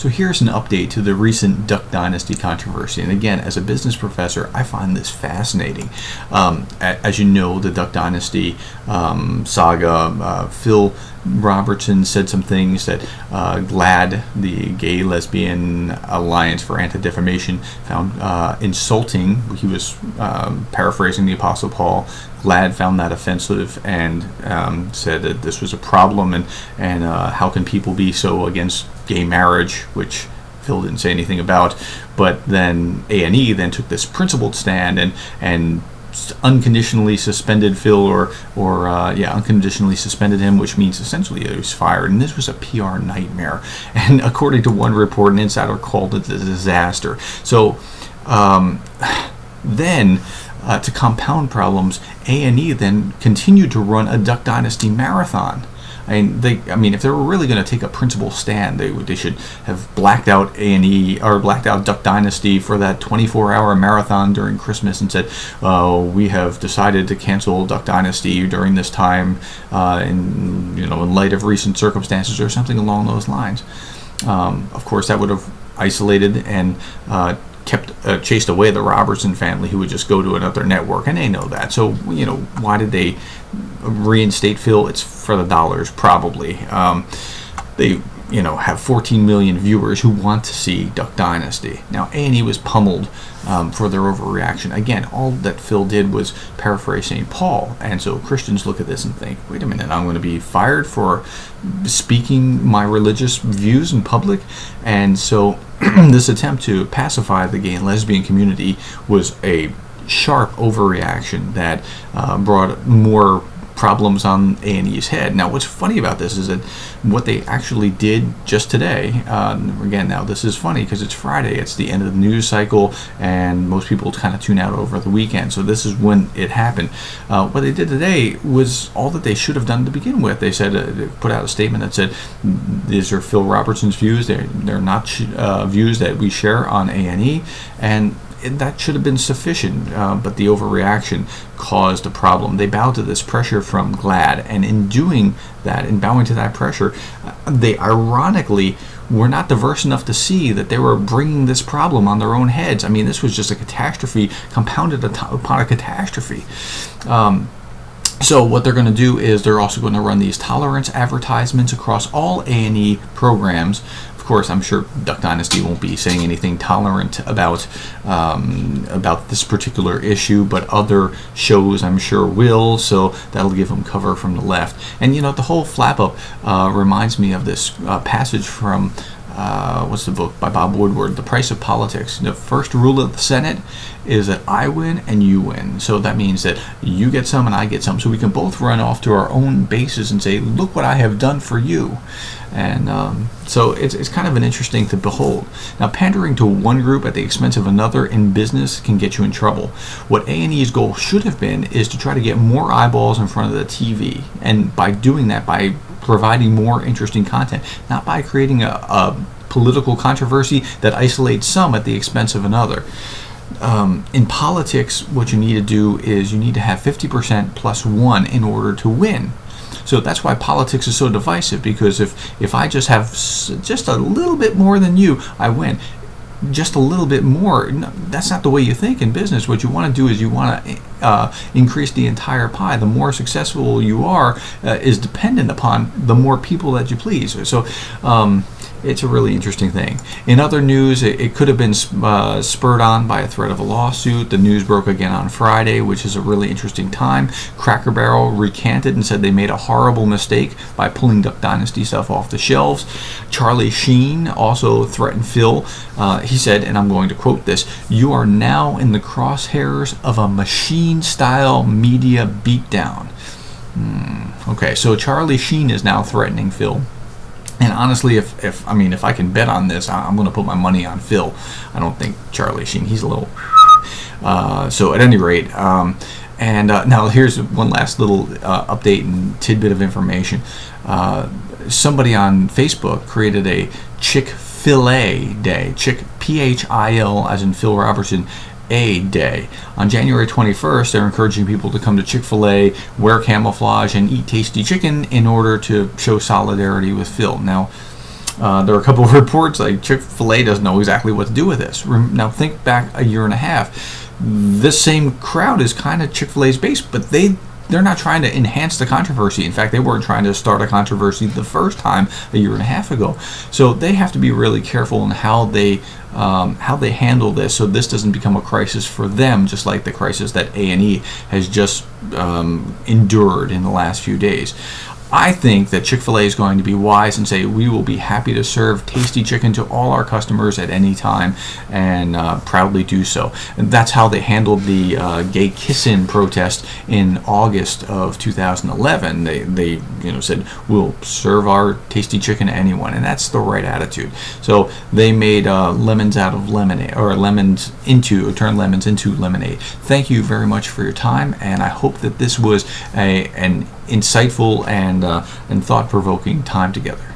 So here's an update to the recent Duck Dynasty controversy. And again, as a business professor, I find this fascinating. As you know, the Duck Dynasty saga, Phil Robertson said some things that GLAAD, the Gay Lesbian Alliance for Anti-Defamation, found insulting. He was paraphrasing the Apostle Paul. GLAAD found that offensive and said that this was a problem, and how can people be so against gay marriage, which Phil didn't say anything about. But then A&E then took this principled stand and unconditionally suspended Phil, unconditionally suspended him, which means essentially he was fired. And this was a PR nightmare. And according to one report, an insider called it a disaster. So then, to compound problems, A&E then continued to run a Duck Dynasty marathon. I mean, if they were really going to take a principled stand, they should have blacked out A&E or blacked out Duck Dynasty for that 24-hour marathon during Christmas and said, we have decided to cancel Duck Dynasty during this time, in light of recent circumstances or something along those lines. Of course, that would have isolated and chased away the Robertson family, who would just go to another network, and they know that. So, why did they reinstate Phil? It's for the dollars, probably. They, have 14 million viewers who want to see Duck Dynasty. Now, A&E was pummeled for their overreaction. Again, all that Phil did was paraphrase St. Paul, and so Christians look at this and think, wait a minute, I'm going to be fired for speaking my religious views in public? And so this attempt to pacify the gay and lesbian community was a sharp overreaction that brought more problems on A&E's head. Now, what's funny about this is that what they actually did just today, again, now this is funny because it's Friday, it's the end of the news cycle, and most people kind of tune out over the weekend, so this is when it happened. What they did today was all that they should have done to begin with. They said, they put out a statement that said, these are Phil Robertson's views, they're not views that we share on A&E, and that should have been sufficient, but the overreaction caused a problem. They bowed to this pressure from GLAAD, and in doing that, in bowing to that pressure, they ironically were not diverse enough to see that they were bringing this problem on their own heads. I mean, this was just a catastrophe compounded upon a catastrophe. So what they're going to do is they're also going to run these tolerance advertisements across all A&E programs. Of course, I'm sure Duck Dynasty won't be saying anything tolerant about this particular issue, but other shows I'm sure will, so that'll give them cover from the left. And the whole flap-up reminds me of this passage from what's the book by Bob Woodward, The Price of Politics. The first rule of the Senate is that I win and you win. So that means that you get some and I get some, so we can both run off to our own bases and say, look what I have done for you. And so it's kind of an interesting to behold. Now, pandering to one group at the expense of another in business can get you in trouble. What A&E's goal should have been is to try to get more eyeballs in front of the TV, and by doing that, by providing more interesting content, not by creating a political controversy that isolates some at the expense of another. In politics, what you need to do is you need to have 50% plus one in order to win. So that's why politics is so divisive, because if I just have just a little bit more than you, I win. Just a little bit more, that's not the way you think in business. What you want to do is you want to increase the entire pie. The more successful you are is dependent upon the more people that you please. So it's a really interesting thing. In other news, it could have been spurred on by a threat of a lawsuit. The news broke again on Friday, which is a really interesting time. Cracker Barrel recanted and said they made a horrible mistake by pulling Duck Dynasty stuff off the shelves. Charlie Sheen also threatened Phil. He said, and I'm going to quote this, "You are now in the crosshairs of a machine-style media beatdown." Okay, so Charlie Sheen is now threatening Phil. And honestly, if I can bet on this, I'm going to put my money on Phil. I don't think Charlie Sheen. He's a little. So at any rate, now here's one last little update and tidbit of information. Somebody on Facebook created a Chick-fil-A Day. P-H-I-L as in Phil Robertson. A Day. On January 21st, they're encouraging people to come to Chick-fil-A, wear camouflage, and eat tasty chicken in order to show solidarity with Phil. Now, There are a couple of reports like Chick-fil-A doesn't know exactly what to do with this. Now think back a year and a half. This same crowd is kind of Chick-fil-A's base, but they're not trying to enhance the controversy. In fact, they weren't trying to start a controversy the first time a year and a half ago. So they have to be really careful in how they handle this, so this doesn't become a crisis for them, just like the crisis that A&E has just endured in the last few days. I think that Chick-fil-A is going to be wise and say we will be happy to serve tasty chicken to all our customers at any time, and proudly do so. And that's how they handled the gay kiss-in protest in August of 2011. They said we'll serve our tasty chicken to anyone, and that's the right attitude. So they made lemons out of lemonade, or turned lemons into lemonade. Thank you very much for your time, and I hope that this was an insightful and thought-provoking time together.